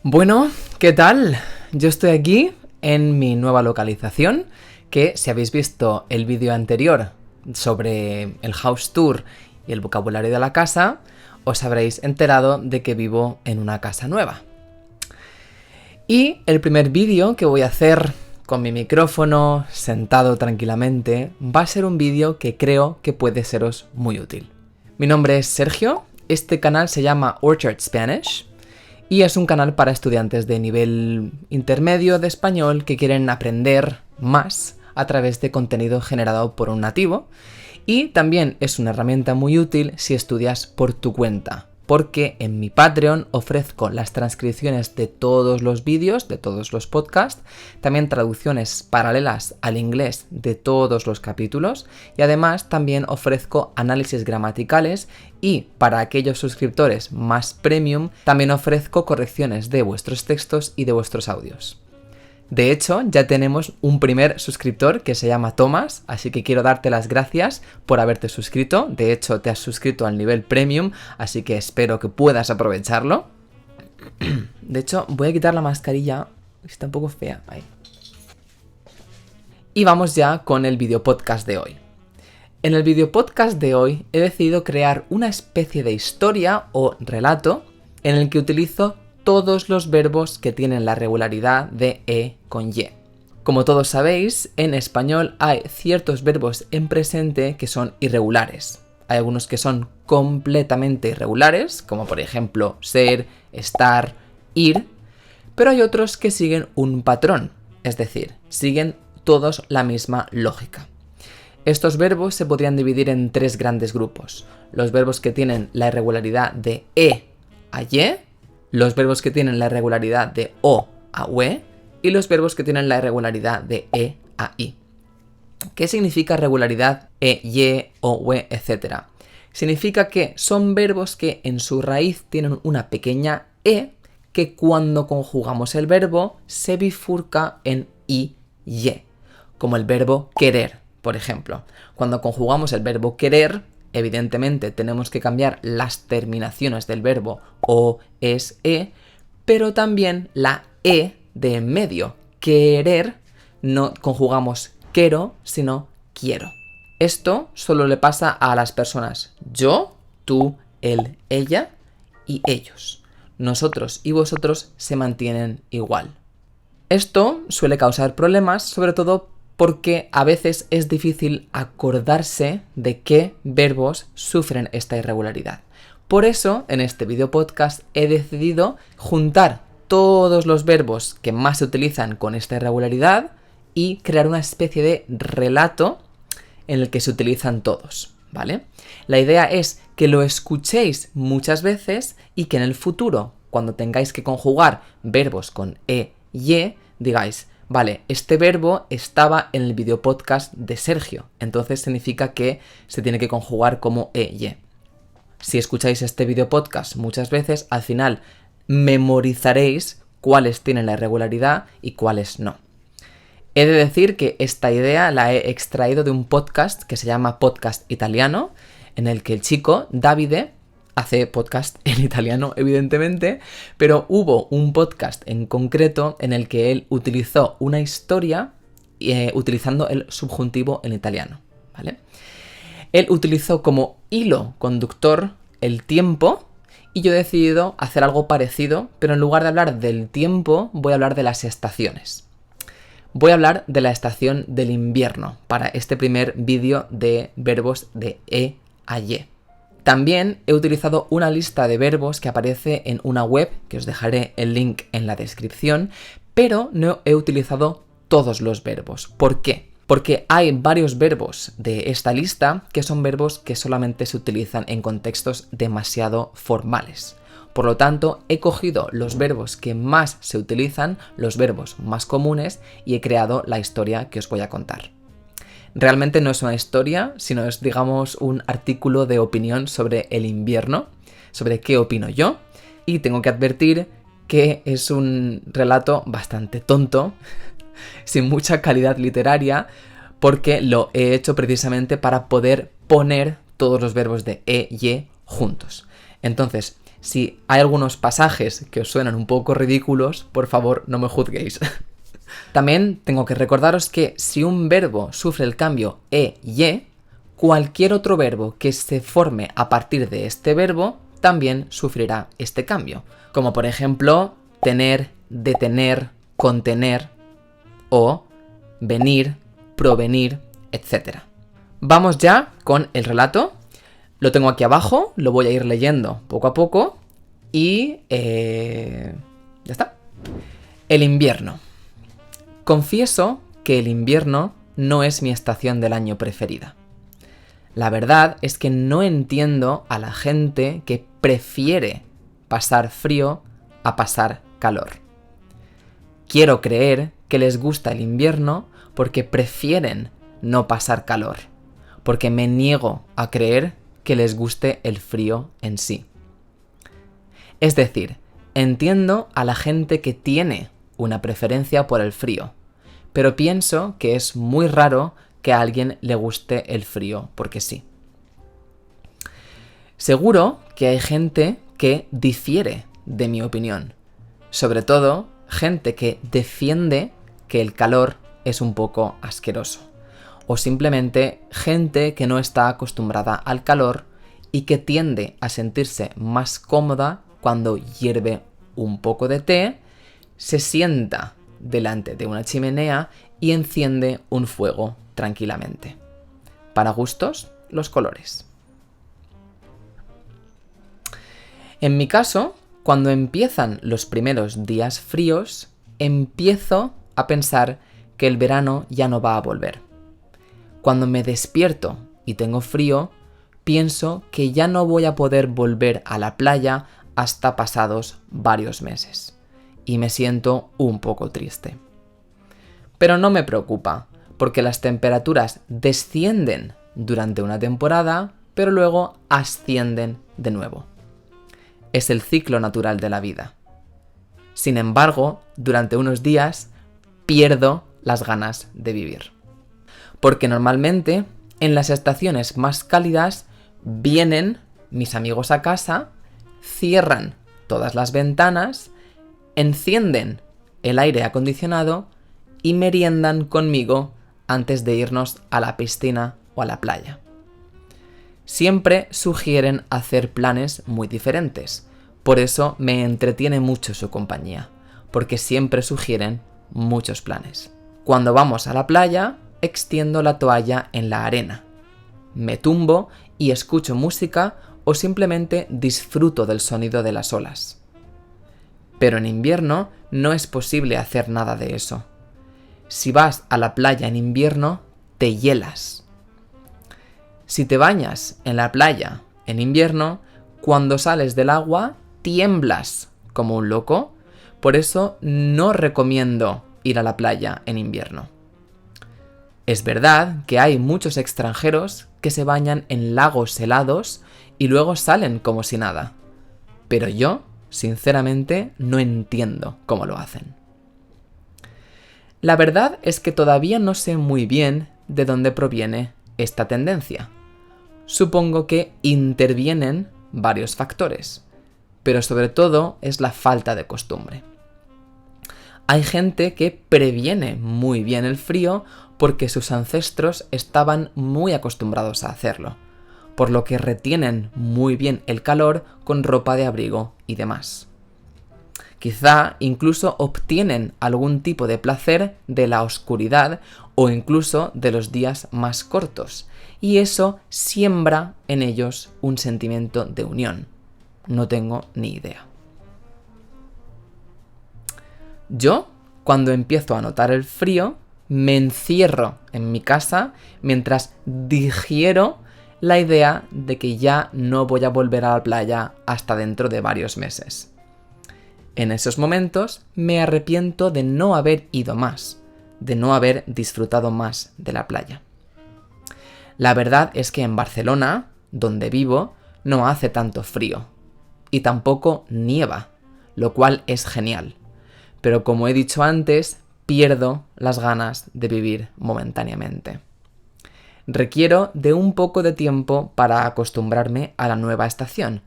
Bueno, ¿qué tal? Yo estoy aquí en mi nueva localización, que si habéis visto el vídeo anterior sobre el house tour y el vocabulario de la casa, os habréis enterado de que vivo en una casa nueva. Y el primer vídeo que voy a hacer con mi micrófono, sentado tranquilamente, va a ser un vídeo que creo que puede seros muy útil. Mi nombre es Sergio, este canal se llama Orchard Spanish y es un canal para estudiantes de nivel intermedio de español que quieren aprender más a través de contenido generado por un nativo, y también es una herramienta muy útil si estudias por tu cuenta, porque en mi Patreon ofrezco las transcripciones de todos los vídeos, de todos los podcasts, también traducciones paralelas al inglés de todos los capítulos, y además también ofrezco análisis gramaticales, y para aquellos suscriptores más premium también ofrezco correcciones de vuestros textos y de vuestros audios. De hecho, ya tenemos un primer suscriptor que se llama Tomás, así que quiero darte las gracias por haberte suscrito. De hecho, te has suscrito al nivel premium, así que espero que puedas aprovecharlo. De hecho, voy a quitar la mascarilla, está un poco fea. Ahí. Y vamos ya con el video podcast de hoy. En el video podcast de hoy he decidido crear una especie de historia o relato en el que utilizo todos los verbos que tienen la regularidad de E con Y. Como todos sabéis, en español hay ciertos verbos en presente que son irregulares. Hay algunos que son completamente irregulares, como por ejemplo ser, estar, ir, pero hay otros que siguen un patrón, es decir, siguen todos la misma lógica. Estos verbos se podrían dividir en tres grandes grupos: los verbos que tienen la irregularidad de E a Y, los verbos que tienen la irregularidad de O a UE y los verbos que tienen la irregularidad de E a I. ¿Qué significa regularidad E, Y, O, UE, etcétera? Significa que son verbos que en su raíz tienen una pequeña E que cuando conjugamos el verbo se bifurca en I, Y, como el verbo querer, por ejemplo. Cuando conjugamos el verbo querer, evidentemente tenemos que cambiar las terminaciones del verbo o, es, e, pero también la e de en medio. Querer, no conjugamos quiero, sino quiero. Esto solo le pasa a las personas yo, tú, él, ella y ellos. Nosotros y vosotros se mantienen igual. Esto suele causar problemas, sobre todo porque a veces es difícil acordarse de qué verbos sufren esta irregularidad. Por eso, en este video podcast he decidido juntar todos los verbos que más se utilizan con esta irregularidad y crear una especie de relato en el que se utilizan todos, ¿vale? La idea es que lo escuchéis muchas veces y que en el futuro, cuando tengáis que conjugar verbos con E, Y, digáis: vale, este verbo estaba en el video podcast de Sergio, entonces significa que se tiene que conjugar como E, Y. Si escucháis este video podcast muchas veces, al final memorizaréis cuáles tienen la irregularidad y cuáles no. He de decir que esta idea la he extraído de un podcast que se llama Podcast Italiano, en el que el chico, Davide, hace podcast en italiano, evidentemente, pero hubo un podcast en concreto en el que él utilizó una historia utilizando el subjuntivo en italiano, ¿vale? Él utilizó como hilo conductor el tiempo y yo he decidido hacer algo parecido, pero en lugar de hablar del tiempo, voy a hablar de las estaciones. Voy a hablar de la estación del invierno para este primer vídeo de verbos de E a Y. También he utilizado una lista de verbos que aparece en una web, que os dejaré el link en la descripción, pero no he utilizado todos los verbos. ¿Por qué? Porque hay varios verbos de esta lista que son verbos que solamente se utilizan en contextos demasiado formales. Por lo tanto, he cogido los verbos que más se utilizan, los verbos más comunes, y he creado la historia que os voy a contar. Realmente no es una historia, sino es, digamos, un artículo de opinión sobre el invierno, sobre qué opino yo, y tengo que advertir que es un relato bastante tonto, sin mucha calidad literaria, porque lo he hecho precisamente para poder poner todos los verbos de E, Y juntos. Entonces, Si hay algunos pasajes que os suenan un poco ridículos, por favor no me juzguéis. También tengo que recordaros que si un verbo sufre el cambio e-y, cualquier otro verbo que se forme a partir de este verbo también sufrirá este cambio. Como por ejemplo, tener, detener, contener o venir, provenir, etc. Vamos ya con el relato. Lo tengo aquí abajo, lo voy a ir leyendo poco a poco y ya está. El invierno. Confieso que el invierno no es mi estación del año preferida. La verdad es que no entiendo a la gente que prefiere pasar frío a pasar calor. Quiero creer que les gusta el invierno porque prefieren no pasar calor, porque me niego a creer que les guste el frío en sí. Es decir, entiendo a la gente que tiene una preferencia por el frío, pero pienso que es muy raro que a alguien le guste el frío porque sí. Seguro que hay gente que difiere de mi opinión, sobre todo gente que defiende que el calor es un poco asqueroso, o simplemente gente que no está acostumbrada al calor y que tiende a sentirse más cómoda cuando hierve un poco de té, se sienta delante de una chimenea y enciende un fuego tranquilamente. Para gustos, los colores. En mi caso, cuando empiezan los primeros días fríos, empiezo a pensar que el verano ya no va a volver. Cuando me despierto y tengo frío, pienso que ya no voy a poder volver a la playa hasta pasados varios meses. Y me siento un poco triste. Pero no me preocupa, porque las temperaturas descienden durante una temporada, pero luego ascienden de nuevo. Es el ciclo natural de la vida. Sin embargo, durante unos días pierdo las ganas de vivir. Porque normalmente, en las estaciones más cálidas, vienen mis amigos a casa, cierran todas las ventanas, encienden el aire acondicionado y meriendan conmigo antes de irnos a la piscina o a la playa. Siempre sugieren hacer planes muy diferentes, por eso me entretiene mucho su compañía, porque siempre sugieren muchos planes. Cuando vamos a la playa, extiendo la toalla en la arena, me tumbo y escucho música o simplemente disfruto del sonido de las olas. Pero en invierno no es posible hacer nada de eso. Si vas a la playa en invierno, te hielas. Si te bañas en la playa en invierno, cuando sales del agua, tiemblas como un loco. Por eso no recomiendo ir a la playa en invierno. Es verdad que hay muchos extranjeros que se bañan en lagos helados y luego salen como si nada. Pero yo, sinceramente, no entiendo cómo lo hacen. La verdad es que todavía no sé muy bien de dónde proviene esta tendencia. Supongo que intervienen varios factores, pero sobre todo es la falta de costumbre. Hay gente que previene muy bien el frío porque sus ancestros estaban muy acostumbrados a hacerlo, por lo que retienen muy bien el calor con ropa de abrigo y demás. Quizá incluso obtienen algún tipo de placer de la oscuridad o incluso de los días más cortos, y eso siembra en ellos un sentimiento de unión. No tengo ni idea. Yo, cuando empiezo a notar el frío, me encierro en mi casa mientras digiero la idea de que ya no voy a volver a la playa hasta dentro de varios meses. En esos momentos me arrepiento de no haber ido más, de no haber disfrutado más de la playa. La verdad es que en Barcelona, donde vivo, no hace tanto frío y tampoco nieva, lo cual es genial. Pero como he dicho antes, pierdo las ganas de vivir momentáneamente. Requiero de un poco de tiempo para acostumbrarme a la nueva estación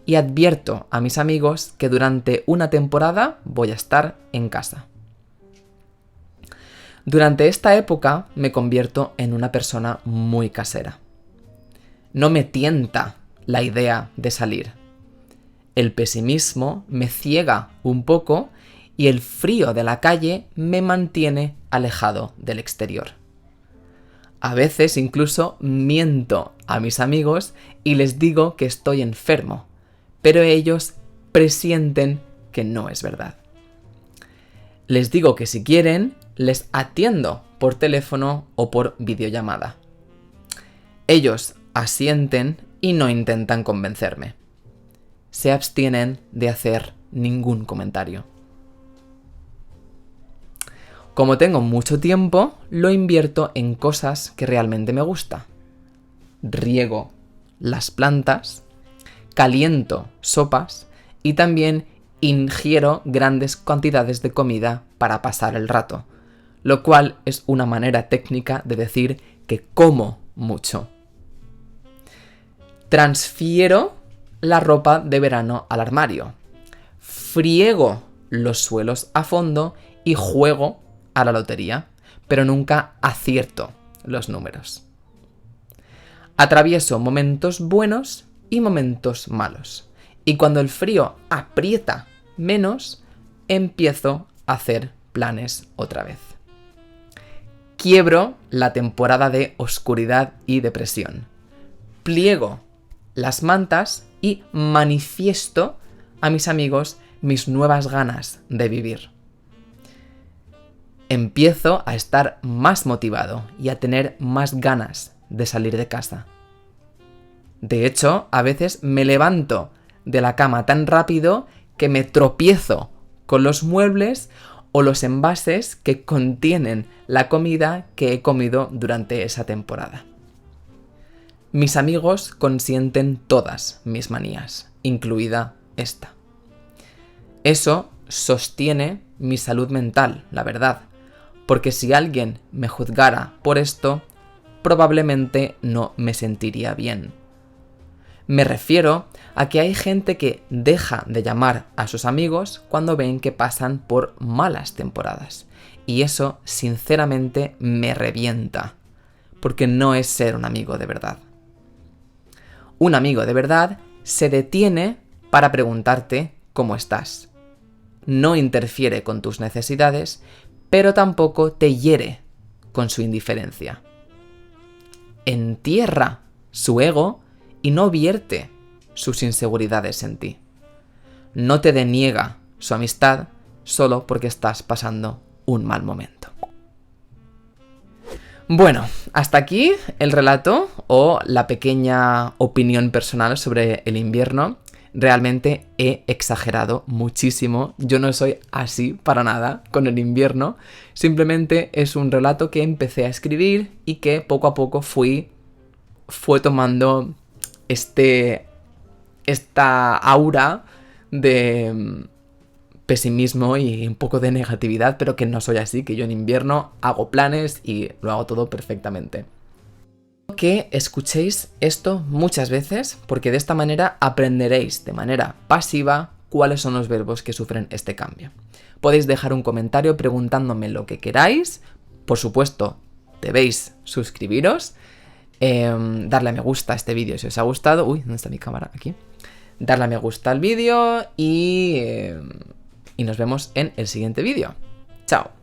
y advierto a mis amigos que durante una temporada voy a estar en casa. Durante esta época me convierto en una persona muy casera. No me tienta la idea de salir. El pesimismo me ciega un poco y el frío de la calle me mantiene alejado del exterior. A veces incluso miento a mis amigos y les digo que estoy enfermo, pero ellos presienten que no es verdad. Les digo que si quieren, les atiendo por teléfono o por videollamada. Ellos asienten y no intentan convencerme. Se abstienen de hacer ningún comentario. Como tengo mucho tiempo, lo invierto en cosas que realmente me gusta. Riego las plantas, caliento sopas y también ingiero grandes cantidades de comida para pasar el rato, lo cual es una manera técnica de decir que como mucho. Transfiero la ropa de verano al armario, friego los suelos a fondo y juego a la lotería, pero nunca acierto los números. Atravieso momentos buenos y momentos malos, y cuando el frío aprieta menos, empiezo a hacer planes otra vez. Quiebro la temporada de oscuridad y depresión. Pliego las mantas y manifiesto a mis amigos mis nuevas ganas de vivir. Empiezo a estar más motivado y a tener más ganas de salir de casa. De hecho, a veces me levanto de la cama tan rápido que me tropiezo con los muebles o los envases que contienen la comida que he comido durante esa temporada. Mis amigos consienten todas mis manías, incluida esta. Eso sostiene mi salud mental, la verdad, porque si alguien me juzgara por esto, probablemente no me sentiría bien. Me refiero a que hay gente que deja de llamar a sus amigos cuando ven que pasan por malas temporadas. Y eso, sinceramente, me revienta, porque no es ser un amigo de verdad. Un amigo de verdad se detiene para preguntarte cómo estás. No interfiere con tus necesidades, pero tampoco te hiere con su indiferencia. Entierra su ego y no vierte sus inseguridades en ti. No te deniega su amistad solo porque estás pasando un mal momento. Bueno, hasta aquí el relato o la pequeña opinión personal sobre el invierno. Realmente he exagerado muchísimo. Yo no soy así para nada con el invierno. Simplemente es un relato que empecé a escribir y que poco a poco fue tomando esta aura de pesimismo y un poco de negatividad, pero que no soy así, que yo en invierno hago planes y lo hago todo perfectamente. Que escuchéis esto muchas veces, porque de esta manera aprenderéis de manera pasiva cuáles son los verbos que sufren este cambio. Podéis dejar un comentario preguntándome lo que queráis. Por supuesto, debéis suscribiros, darle a me gusta a este vídeo si os ha gustado. Uy, ¿dónde está mi cámara? Aquí. Darle a me gusta al vídeo y nos vemos en el siguiente vídeo. ¡Chao!